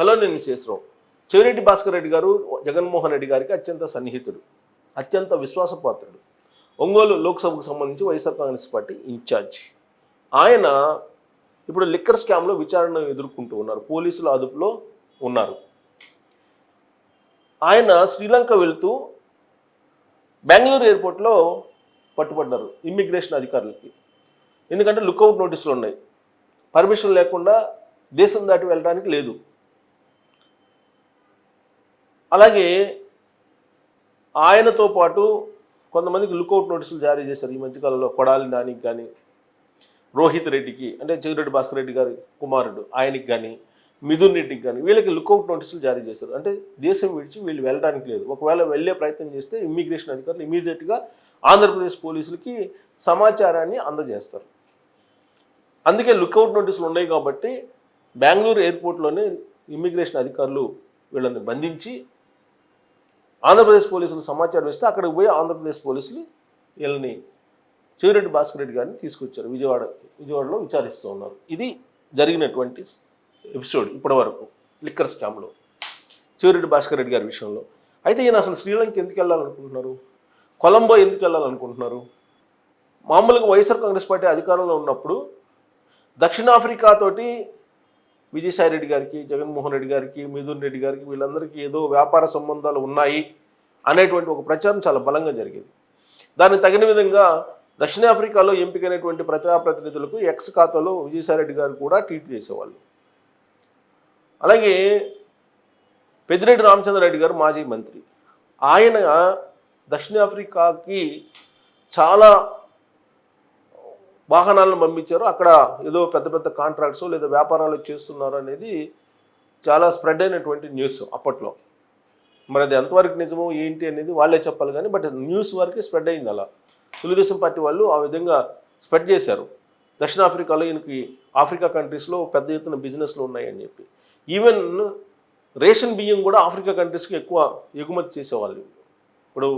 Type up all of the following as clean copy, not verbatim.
Hello, నేను శేషరావు. చెవిరెడ్డి భాస్కర్ రెడ్డి గారు జగన్మోహన్ రెడ్డి గారికి అత్యంత సన్నిహితుడు, అత్యంత విశ్వాసపాత్రుడు. ఒంగోలు లోక్సభకు సంబంధించి వైఎస్ఆర్ కాంగ్రెస్ పార్టీ ఇన్ఛార్జ్. ఆయన ఇప్పుడు లిక్కర్ స్కామ్లో విచారణ ఎదుర్కొంటూ ఉన్నారు, పోలీసుల అదుపులో ఉన్నారు. ఆయన శ్రీలంక వెళ్తూ బెంగళూరు ఎయిర్పోర్ట్లో పట్టుబడ్డారు ఇమ్మిగ్రేషన్ అధికారులకి. ఎందుకంటే లుక్అవుట్ నోటీసులు ఉన్నాయి, పర్మిషన్ లేకుండా దేశం దాటి వెళ్ళడానికి లేదు. అలాగే ఆయనతో పాటు కొంతమందికి లుక్అవుట్ నోటీసులు జారీ చేశారు ఈ మధ్యకాలంలో. కొడాలి నానికి కానీ, రోహిత్ రెడ్డికి అంటే చెవిరెడ్డి భాస్కర్ రెడ్డి గారి కుమారుడు ఆయనకి కానీ, మిథున్ రెడ్డికి కానీ వీళ్ళకి లుక్అవుట్ నోటీసులు జారీ చేశారు. అంటే దేశం విడిచి వీళ్ళు వెళ్ళడానికి లేదు. ఒకవేళ వెళ్ళే ప్రయత్నం చేస్తే ఇమ్మిగ్రేషన్ అధికారులు ఇమీడియట్గా ఆంధ్రప్రదేశ్ పోలీసులకి సమాచారాన్ని అందజేస్తారు. అందుకే లుక్అవుట్ నోటీసులు ఉన్నాయి కాబట్టి బెంగళూరు ఎయిర్పోర్ట్లోనే ఇమ్మిగ్రేషన్ అధికారులు వీళ్ళని బంధించి ఆంధ్రప్రదేశ్ పోలీసులు సమాచారం ఇస్తే అక్కడికి పోయి ఆంధ్రప్రదేశ్ పోలీసులు వీళ్ళని చెవిరెడ్డి భాస్కర్ రెడ్డి గారిని తీసుకొచ్చారు. విజయవాడలో విచారిస్తూ ఉన్నారు. ఇది జరిగినటువంటి ఎపిసోడ్ ఇప్పటి వరకు లిక్కర్ స్కామ్లో చెవిరెడ్డి భాస్కర్ రెడ్డి గారి విషయంలో. అయితే ఈయన అసలు శ్రీలంక ఎందుకు వెళ్ళాలనుకుంటున్నారు, కొలంబో ఎందుకు వెళ్ళాలనుకుంటున్నారు? మామూలుగా వైఎస్ఆర్ కాంగ్రెస్ పార్టీ అధికారంలో ఉన్నప్పుడు దక్షిణాఫ్రికాతోటి విజయసాయి రెడ్డి గారికి, జగన్మోహన్ రెడ్డి గారికి, మిథున్ రెడ్డి గారికి వీళ్ళందరికీ ఏదో వ్యాపార సంబంధాలు ఉన్నాయి అనేటువంటి ఒక ప్రచారం చాలా బలంగా జరిగేది. దానికి తగిన విధంగా దక్షిణాఫ్రికాలో ఎంపికైనటువంటి ప్రజాప్రతినిధులకు ఎక్స్ ఖాతాలో విజయసాయి రెడ్డి గారు కూడా ట్వీట్ చేసేవాళ్ళు. అలాగే పెద్దిరెడ్డి రామచంద్రారెడ్డి గారు మాజీ మంత్రి, ఆయన దక్షిణాఫ్రికాకి చాలా వాహనాలను పంపించారు. అక్కడ ఏదో పెద్ద పెద్ద కాంట్రాక్ట్స్ లేదా వ్యాపారాలు చేస్తున్నారు అనేది చాలా స్ప్రెడ్ అయినటువంటి న్యూస్ అప్పట్లో. మరి అది ఎంతవరకు నిజమో ఏంటి అనేది వాళ్ళే చెప్పాలి కానీ, బట్ న్యూస్ వరకే స్ప్రెడ్ అయింది. అలా తెలుగుదేశం పార్టీ వాళ్ళు ఆ విధంగా స్ప్రెడ్ చేశారు. దక్షిణాఫ్రికాలో ఈయనకి ఆఫ్రికా కంట్రీస్లో పెద్ద ఎత్తున బిజినెస్లు ఉన్నాయని చెప్పి. ఈవెన్ రేషన్ బియ్యం కూడా ఆఫ్రికా కంట్రీస్కి ఎక్కువ ఎగుమతి చేసేవాళ్ళు. ఇప్పుడు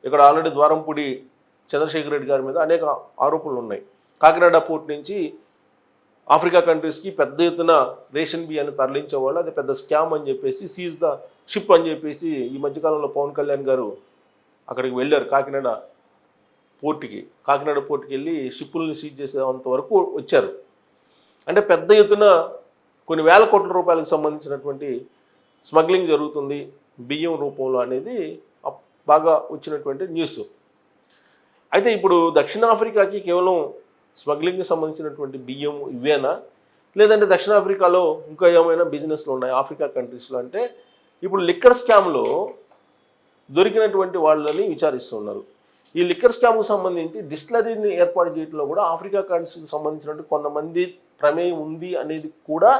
ఇక్కడ ఆల్రెడీ ద్వారంపూడి చంద్రశేఖర్ రెడ్డి గారి మీద అనేక ఆరోపణలు ఉన్నాయి. కాకినాడ పోర్ట్ నుంచి ఆఫ్రికా కంట్రీస్కి పెద్ద ఎత్తున రేషన్ బియ్యాన్ని తరలించేవాళ్ళు. అది పెద్ద స్కామ్ అని చెప్పేసి, సీజ్ ద షిప్ అని చెప్పేసి ఈ మధ్యకాలంలో పవన్ కళ్యాణ్ గారు అక్కడికి వెళ్ళారు. కాకినాడ పోర్ట్కి వెళ్ళి షిప్పుల్ని సీజ్ చేసేంత వరకు వచ్చారు. అంటే పెద్ద ఎత్తున కొన్ని వేల కోట్ల రూపాయలకు సంబంధించినటువంటి స్మగ్లింగ్ జరుగుతుంది బియ్యం రూపంలో అనేది బాగా వచ్చినటువంటి న్యూస్. అయితే ఇప్పుడు దక్షిణాఫ్రికాకి కేవలం స్మగ్లింగ్కి సంబంధించినటువంటి బియ్యం ఇవేనా, లేదంటే దక్షిణాఫ్రికాలో ఇంకా ఏమైనా బిజినెస్లు ఉన్నాయి ఆఫ్రికా కంట్రీస్లో అంటే, ఇప్పుడు లిక్కర్ స్కామ్లో దొరికినటువంటి వాళ్ళని విచారిస్తున్నారు. ఈ లిక్కర్ స్కామ్కు సంబంధించి డిస్టిలరీని ఏర్పాటు చేయడంలో కూడా ఆఫ్రికా కంట్రీస్కి సంబంధించినటువంటి కొంతమంది ప్రమేయం ఉంది అనేది కూడా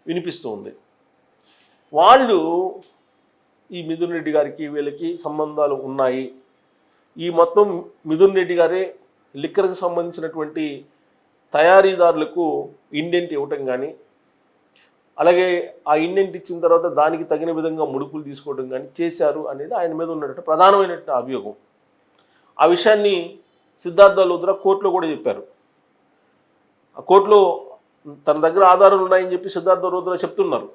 వినిపిస్తూ ఉంది. వాళ్ళు ఈ మిథున్ రెడ్డి గారికి వీళ్ళకి సంబంధాలు ఉన్నాయి. ఈ మొత్తం మిథున్ రెడ్డి గారే లిక్కర్కి సంబంధించినటువంటి తయారీదారులకు ఇండెంట్ ఇవ్వటం కానీ, అలాగే ఆ ఇండెంట్ ఇచ్చిన తర్వాత దానికి తగిన విధంగా ముడుపులు తీసుకోవడం కానీ చేశారు అనేది ఆయన మీద ఉన్నటువంటి ప్రధానమైనటువంటి అభియోగం. ఆ విషయాన్ని సిద్ధార్థ లూథ్రా కోర్టులో కూడా చెప్పారు. ఆ కోర్టులో తన దగ్గర ఆధారాలు ఉన్నాయని చెప్పి సిద్ధార్థ లూథ్రా చెప్తున్నారు.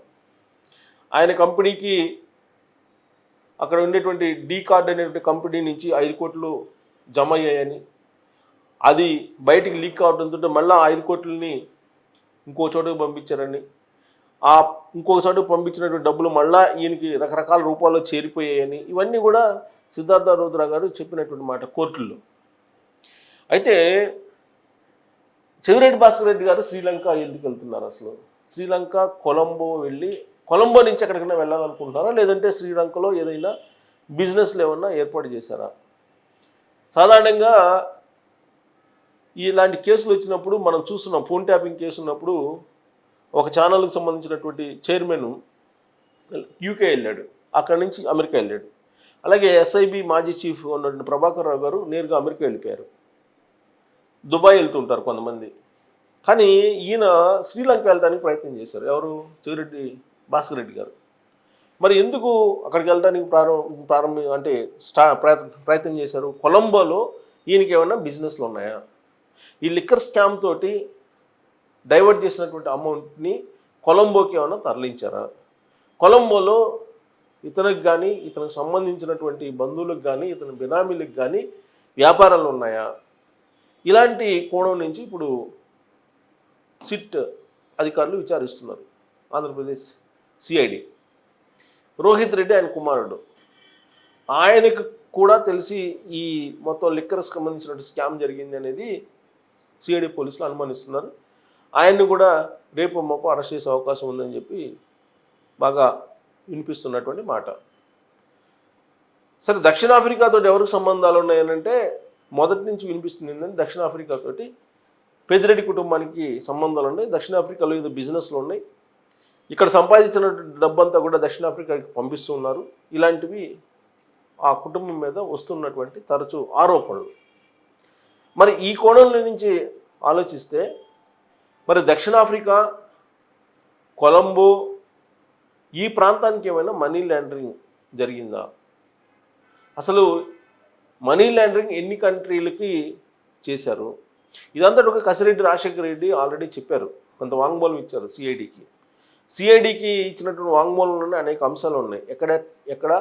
ఆయన కంపెనీకి అక్కడ ఉండేటువంటి డీ కార్డ్ అనేటువంటి కంపెనీ నుంచి 5 కోట్లు జమ అయ్యాయని, అది బయటికి లీక్ కావడంతో మళ్ళీ 5 కోట్లని ఇంకో చోటుకు పంపించారని, ఆ ఇంకొక చోటుకు పంపించినటువంటి డబ్బులు మళ్ళీ ఈయనకి రకరకాల రూపాల్లో చేరిపోయాయని, ఇవన్నీ కూడా సిద్ధార్థ లూథ్రా గారు చెప్పినటువంటి మాట కోర్టుల్లో. అయితే చెవిరెడ్డి భాస్కర్ రెడ్డి గారు శ్రీలంక ఎందుకు వెళ్తున్నారు? అసలు శ్రీలంక కొలంబో వెళ్ళి, కొలంబో నుంచి ఎక్కడికైనా వెళ్ళాలనుకుంటున్నారా, లేదంటే శ్రీలంకలో ఏదైనా బిజినెస్లు ఏమన్నా ఏర్పాటు చేశారా? సాధారణంగా ఇలాంటి కేసులు వచ్చినప్పుడు మనం చూస్తున్నాం. ఫోన్ ట్యాపింగ్ కేసు ఉన్నప్పుడు ఒక ఛానల్కి సంబంధించినటువంటి చైర్మన్ యూకే వెళ్ళాడు, అక్కడి నుంచి అమెరికా వెళ్ళాడు. అలాగే ఎస్ఐబి మాజీ చీఫ్ ఉన్నటువంటి ప్రభాకర్ రావు గారు నేరుగా అమెరికా వెళ్ళిపోయారు. దుబాయ్ వెళ్తుంటారు కొంతమంది. కానీ ఈయన శ్రీలంక వెళ్ళడానికి ప్రయత్నం చేశారు. ఎవరు? చెవిరెడ్డి భాస్కర్ రెడ్డి గారు. మరి ఎందుకు అక్కడికి వెళ్ళడానికి ప్రయత్నం చేశారు? కొలంబోలో ఈయనకి ఏమైనా బిజినెస్లు ఉన్నాయా? ఈ లిక్కర్ స్కామ్ తోటి డైవర్ట్ చేసినటువంటి అమౌంట్ని కొలంబోకి ఏమైనా తరలించారా? కొలంబోలో ఇతనికి కానీ ఇతనికి సంబంధించినటువంటి బంధువులకు కానీ ఇతని బినామీలకు కానీ వ్యాపారాలు ఉన్నాయా? ఇలాంటి కోణం నుంచి ఇప్పుడు సిట్ అధికారులు విచారిస్తున్నారు. ఆంధ్రప్రదేశ్ సిఐడి. రోహిత్ రెడ్డి ఆయన కుమారుడు, ఆయనకు కూడా తెలిసి ఈ మొత్తం లిక్కర్స్కి సంబంధించిన స్కామ్ జరిగింది అనేది సిఐడి పోలీసులు అనుమానిస్తున్నారు. ఆయన్ని కూడా రేపు మాపు అరెస్ట్ చేసే అవకాశం ఉందని చెప్పి బాగా వినిపిస్తున్నటువంటి మాట. సరే, దక్షిణాఫ్రికాతో ఎవరికి సంబంధాలు ఉన్నాయనంటే మొదటి నుంచి వినిపిస్తుంది ఏంటంటే దక్షిణాఫ్రికాతోటి పెద్దిరెడ్డి కుటుంబానికి సంబంధాలు ఉన్నాయి. దక్షిణాఫ్రికాలో ఏదో బిజినెస్లు ఉన్నాయి. ఇక్కడ సంపాదించిన డబ్బంతా కూడా దక్షిణాఫ్రికాకి పంపిస్తూ ఉన్నారు. ఇలాంటివి ఆ కుటుంబం మీద వస్తున్నటువంటి తరచూ ఆరోపణలు. మరి ఈ కోణంలో నుంచి ఆలోచిస్తే మరి దక్షిణాఫ్రికా, కొలంబో ఈ ప్రాంతానికి ఏమైనా మనీ లాండరింగ్ జరిగిందా? అసలు మనీ లాండరింగ్ ఎన్ని కంట్రీలకి చేశారు? ఇదంతా ఒక కసిరెడ్డి రాజశేఖర రెడ్డి ఆల్రెడీ చెప్పారు, కొంత వాంగ్మూలం ఇచ్చారు సిఐడికి. సిఐడికి ఇచ్చినటువంటి వాంగ్మూలంలోనే అనేక అంశాలు ఉన్నాయి. ఎక్కడ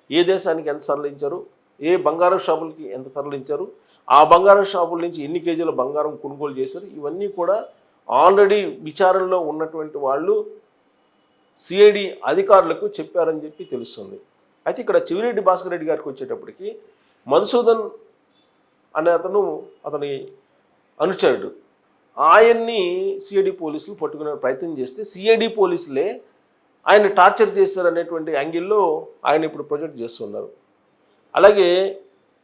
ఏ దేశానికి ఎంత తరలించారు, ఏ బంగారం షాపులకి ఎంత తరలించారు, ఆ బంగారం షాపుల నుంచి ఎన్ని కేజీల బంగారం కొనుగోలు చేశారు, ఇవన్నీ కూడా ఆల్రెడీ విచారణలో ఉన్నటువంటి వాళ్ళు సిఐడి అధికారులకు చెప్పారని చెప్పి తెలుస్తుంది. అయితే ఇక్కడ చివిరెడ్డి భాస్కర్ రెడ్డి గారికి వచ్చేటప్పటికి మధుసూదన్ అనే అతని అనుచరుడు, ఆయన్ని సిఐడి పోలీసులు పట్టుకునే ప్రయత్నం చేస్తే సిఐడి పోలీసులే ఆయన టార్చర్ చేస్తారనేటువంటి యాంగిల్లో ఆయన ఇప్పుడు ప్రొజెక్ట్ చేస్తున్నారు. అలాగే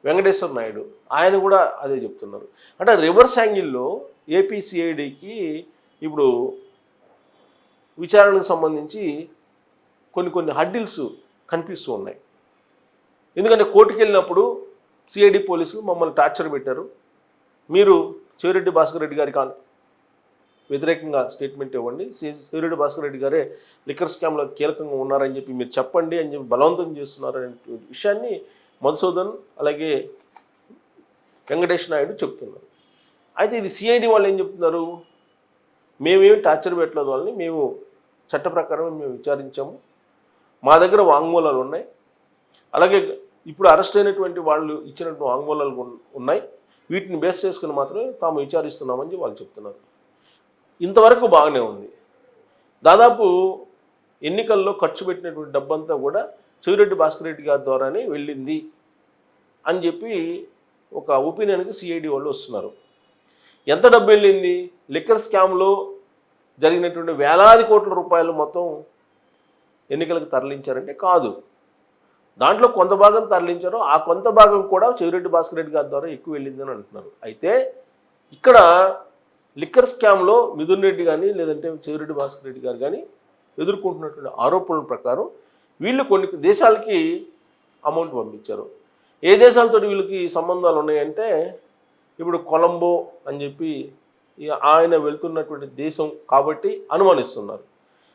వెంకటేశ్వర నాయుడు ఆయన కూడా అదే చెప్తున్నారు. అంటే రివర్స్ యాంగిల్లో ఏపీ సిఐడికి ఇప్పుడు విచారణకు సంబంధించి కొన్ని హడ్డిల్స్ కనిపిస్తూ ఉన్నాయి. ఎందుకంటే కోర్టుకు వెళ్ళినప్పుడు సిఐడి పోలీసులు మమ్మల్ని టార్చర్ పెట్టారు, మీరు చివిరెడ్డి భాస్కర్ రెడ్డి గారికి వ్యతిరేకంగా స్టేట్మెంట్ ఇవ్వండి, చివిరెడ్డి భాస్కర్ రెడ్డి గారే లిక్కర్ స్కామ్లో కీలకంగా ఉన్నారని చెప్పి మీరు చెప్పండి అని చెప్పి బలవంతం చేస్తున్నారనే విషయాన్ని మధుసూదన్ అలాగే వెంకటేష్ నాయుడు చెప్తున్నారు. అయితే ఇది సిఐడి వాళ్ళు ఏం చెప్తున్నారు, మేమేమి టార్చర్ పెట్టలేదు వాళ్ళని, మేము చట్ట ప్రకారం మేము విచారించాము, మా దగ్గర వాంగ్మూలాలు ఉన్నాయి, అలాగే ఇప్పుడు అరెస్ట్ అయినటువంటి వాళ్ళు ఇచ్చినటువంటి వాంగ్మూలాలు ఉన్నాయి, వీటిని బేస్ చేసుకుని మాత్రమే తాము విచారిస్తున్నామని వాళ్ళు చెప్తున్నారు. ఇంతవరకు బాగానే ఉంది. దాదాపు ఎన్నికల్లో ఖర్చు పెట్టినటువంటి డబ్బంతా కూడా చివిరెడ్డి భాస్కర్ రెడ్డి గారి ద్వారానే వెళ్ళింది అని చెప్పి ఒక ఒపీనియన్కి సిఐడి వాళ్ళు వస్తున్నారు. ఎంత డబ్బు వెళ్ళింది? లిక్కర్ స్కామ్లో జరిగినటువంటి వేలాది కోట్ల రూపాయలు మొత్తం ఎన్నికలకు తరలించారంటే కాదు, దాంట్లో కొంత భాగం తరలించారు, ఆ కొంత భాగం కూడా చివిరెడ్డి భాస్కర్ రెడ్డి గారి ద్వారా ఎక్కువ వెళ్ళిందని అంటున్నారు. అయితే ఇక్కడ లిక్కర్ స్కామ్లో మిథున్ రెడ్డి కానీ లేదంటే చివిరెడ్డి భాస్కర్ రెడ్డి గారు కానీ ఎదుర్కొంటున్నటువంటి ఆరోపణల ప్రకారం వీళ్ళు కొన్ని దేశాలకి అమౌంట్ పంపించారు. ఏ దేశాలతో వీళ్ళకి సంబంధాలు ఉన్నాయంటే ఇప్పుడు కొలంబో అని చెప్పి ఆయన వెళ్తున్నటువంటి దేశం కాబట్టి అనుమానిస్తున్నారు.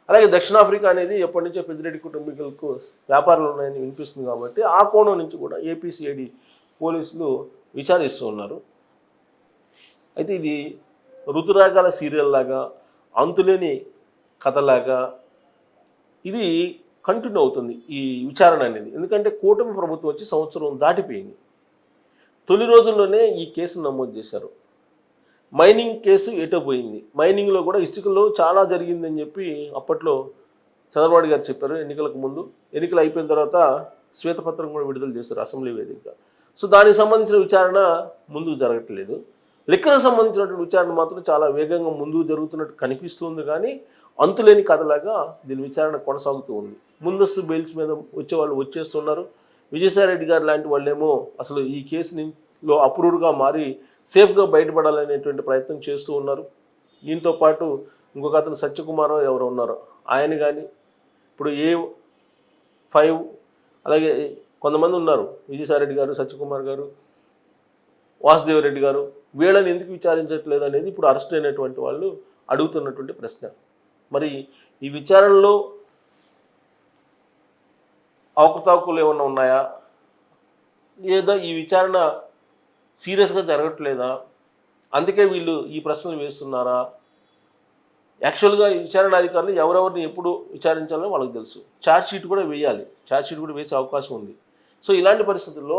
అలాగే దక్షిణాఫ్రికా అనేది ఎప్పటి నుంచో పెద్దిరెడ్డి కుటుంబీకులకు వ్యాపారాలు ఉన్నాయని వినిపిస్తుంది కాబట్టి ఆ కోణం నుంచి కూడా ఏపీసీఐడి పోలీసులు విచారిస్తూ ఉన్నారు. అయితే ఇది ఋతురాగాల సీరియల్ లాగా, అంతులేని కథలాగా ఇది కంటిన్యూ అవుతుంది ఈ విచారణ అనేది. ఎందుకంటే కూటమి ప్రభుత్వం వచ్చి సంవత్సరం దాటిపోయింది. తొలి రోజుల్లోనే ఈ కేసును నమోదు చేశారు. మైనింగ్ కేసు ఎటో పోయింది. మైనింగ్లో కూడా ఇసుకలో చాలా జరిగిందని చెప్పి అప్పట్లో చంద్రబాబు గారు చెప్పారు ఎన్నికలకు ముందు. ఎన్నికలు అయిపోయిన తర్వాత శ్వేతపత్రం కూడా విడుదల చేశారు అసెంబ్లీ వేదికగా. సో దానికి సంబంధించిన విచారణ ముందుకు జరగట్లేదు. లిక్కర్కి సంబంధించినటువంటి విచారణ మాత్రం చాలా వేగంగా ముందుకు జరుగుతున్నట్టు కనిపిస్తుంది, కానీ అంతులేని కథలాగా దీని విచారణ కొనసాగుతూ ఉంది. ముందస్తు బెయిల్స్ మీద వచ్చేవాళ్ళు వచ్చేస్తున్నారు. విజయసాయిరెడ్డి గారు లాంటి వాళ్ళేమో అసలు ఈ కేసులో అప్రూవ్గా మారి సేఫ్గా బయటపడాలనేటువంటి ప్రయత్నం చేస్తూ ఉన్నారు. దీంతో పాటు ఇంకొక అతను సత్యకుమారో ఎవరు ఉన్నారో ఆయన కానీ ఇప్పుడు A5 అలాగే కొంతమంది ఉన్నారు, విజయసాయిరెడ్డి గారు, సత్యకుమార్ గారు, వాసుదేవరెడ్డి గారు, వీళ్ళని ఎందుకు విచారించట్లేదు అనేది ఇప్పుడు అరెస్ట్ అయినటువంటి వాళ్ళు అడుగుతున్నటువంటి ప్రశ్న. మరి ఈ విచారణలో అవకతవకలు ఏమన్నా ఉన్నాయా, లేదా ఈ విచారణ సీరియస్గా జరగట్లేదా, అందుకే వీళ్ళు ఈ ప్రశ్నలు వేస్తున్నారా, యాక్చువల్గా ఈ విచారణ అధికారులు ఎవరెవరిని ఎప్పుడు విచారించాలో వాళ్ళకి తెలుసు. ఛార్జ్ షీట్ కూడా వేయాలి, ఛార్జ్ షీట్ కూడా వేసే అవకాశం ఉంది. సో ఇలాంటి పరిస్థితుల్లో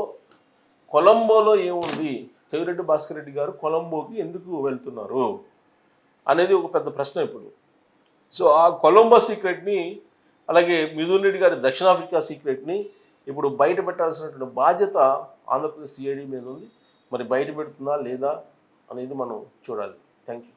కొలంబోలో ఏముంది, చెవిరెడ్డి భాస్కర్ రెడ్డి గారు కొలంబోకి ఎందుకు వెళ్తున్నారు అనేది ఒక పెద్ద ప్రశ్న ఇప్పుడు. సో ఆ కొలంబో సీక్రెట్ని, అలాగే మిథున్ రెడ్డి గారి దక్షిణాఫ్రికా సీక్రెట్ని ఇప్పుడు బయట పెట్టాల్సినటువంటి బాధ్యత ఆంధ్రప్రదేశ్ సిఐడి మీద ఉంది. మరి బయట పెడుతుందా లేదా అనేది మనం చూడాలి. Thank you.